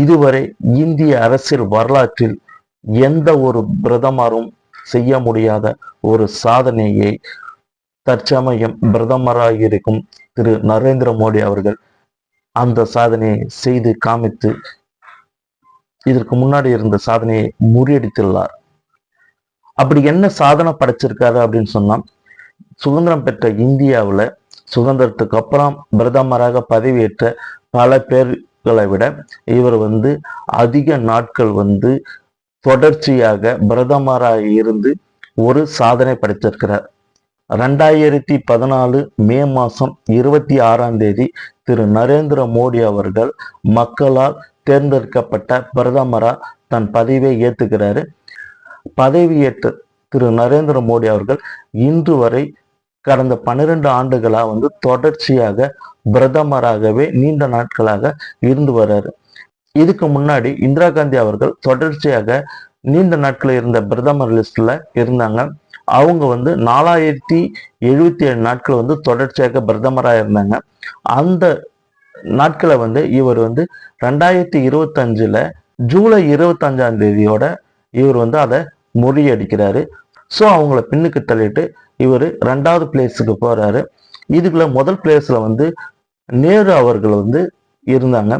இதுவரை இந்திய அரசியல் வரலாற்றில் எந்த ஒரு பிரதமரும் செய்ய முடியாத ஒரு சாதனையை தற்சமயம் பிரதமராக இருக்கும் திரு நரேந்திர மோடி அவர்கள் அந்த சாதனையை செய்து காமித்து இதற்கு முன்னாடி இருந்த சாதனையை முறியடித்துள்ளார். அப்படி என்ன சாதனை படைச்சிருக்காரு அப்படின்னு சொன்னா, சுதந்திரம் பெற்ற இந்தியாவுல சுதந்திரத்துக்கு அப்புறம் பிரதமராக பதவியேற்ற பல பேர்களை விட இவர் அதிக நாட்கள் தொடர்ச்சியாக பிரதமராக இருந்து ஒரு சாதனை படைத்திருக்கிறார். 2014 மே மாதம் 26ஆம் தேதி திரு நரேந்திர மோடி அவர்கள் மக்களால் தேர்ந்தெடுக்கப்பட்ட பிரதமரா தன் பதவியை ஏற்றுக்கிறாரு. பதவியேற்ற திரு நரேந்திர மோடி அவர்கள் இன்று வரை கடந்த 12 ஆண்டுகளா தொடர்ச்சியாக பிரதமராகவே நீண்ட நாட்களாக இருந்து வர்றாரு. இதுக்கு முன்னாடி இந்திரா காந்தி அவர்கள் தொடர்ச்சியாக நீண்ட நாட்கள் இருந்த பிரதமர் லிஸ்ட்ல இருந்தாங்க. அவங்க 4077 நாட்கள் தொடர்ச்சியாக பிரதமராக இருந்தாங்க. அந்த நாட்களை இவர் 2025ல ஜூலை 25ஆம் தேதியோட இவர் அதை முறியடிக்கிறாரு. ஸோ அவங்கள பின்னுக்கு தள்ளிட்டு இவர் 2வது பிளேஸுக்கு போறாரு. இதுக்குள்ள முதல் பிளேஸ்ல நேரு அவர்கள் இருந்தாங்க.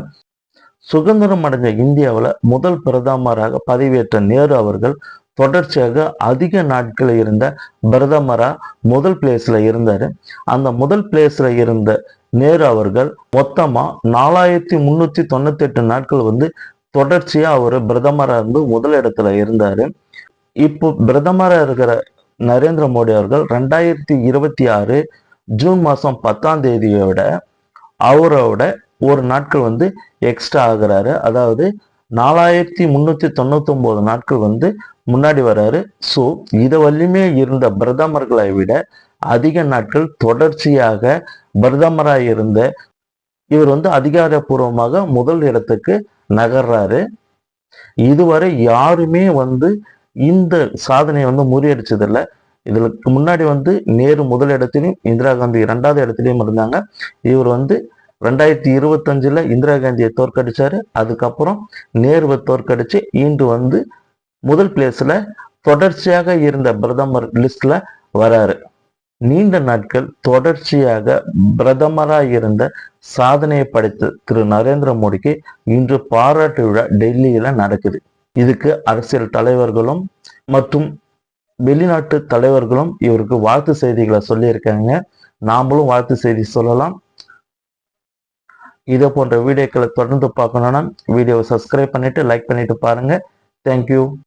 சுதந்திரம் அடைஞ்ச இந்தியாவில் முதல் பிரதமராக பதவியேற்ற நேரு அவர்கள் தொடர்ச்சியாக அதிக நாட்கள் இருந்த பிரதமரா முதல் பிளேஸ்ல இருந்தாரு. அந்த முதல் பிளேஸ்ல இருந்த நேரு அவர்கள் மொத்தமா 4398 நாட்கள் தொடர்ச்சியா அவர் பிரதமரா முதல் இடத்துல இருந்தாரு. இப்போ பிரதமரா இருக்கிற நரேந்திர மோடி அவர்கள் 2026 ஜூன் மாதம் 10ஆம் தேதியோட அவரோட ஒரு நாட்கள் எக்ஸ்ட்ரா ஆகுறாரு. அதாவது 4399 நாட்கள் முன்னாடி வர்றாரு. ஸோ இதை வரையுமே இருந்த பிரதமர்களை விட அதிக நாட்கள் தொடர்ச்சியாக பிரதமராக இருந்த இவர் அதிகாரப்பூர்வமாக முதல் இடத்துக்கு நகர்றாரு. இதுவரை யாருமே இந்த சாதனையை முறியடிச்சதில்லை. இதற்கு முன்னாடி நேரு முதல் இடத்திலையும் இந்திரா காந்தி 2வது இடத்திலையும் இருந்தாங்க. இவர் 2025ல இந்திரா காந்தியை தோற்கடிச்சாரு. அதுக்கப்புறம் நேருவை தோற்கடிச்சு இன்று முதல் பிளேஸ்ல தொடர்ச்சியாக இருந்த பிரதமர் லிஸ்ட்ல வராரு. நீண்ட நாட்கள் தொடர்ச்சியாக பிரதமராக இருந்த சாதனையை படைத்த திரு நரேந்திர மோடிக்கு இன்று பாராட்டு விழா டெல்லியில நடக்குது. இதுக்கு அரசியல் தலைவர்களும் மற்றும் வெளிநாட்டு தலைவர்களும் இவருக்கு வாழ்த்து செய்திகளை சொல்லியிருக்காங்க. நாமளும் வாழ்த்து செய்தி சொல்லலாம். இதே போன்ற வீடியோக்களை தொடர்ந்து பார்க்கணும்னா வீடியோவை சப்ஸ்கிரைப் பண்ணிட்டு லைக் பண்ணிட்டு பாருங்க. தேங்க்யூ.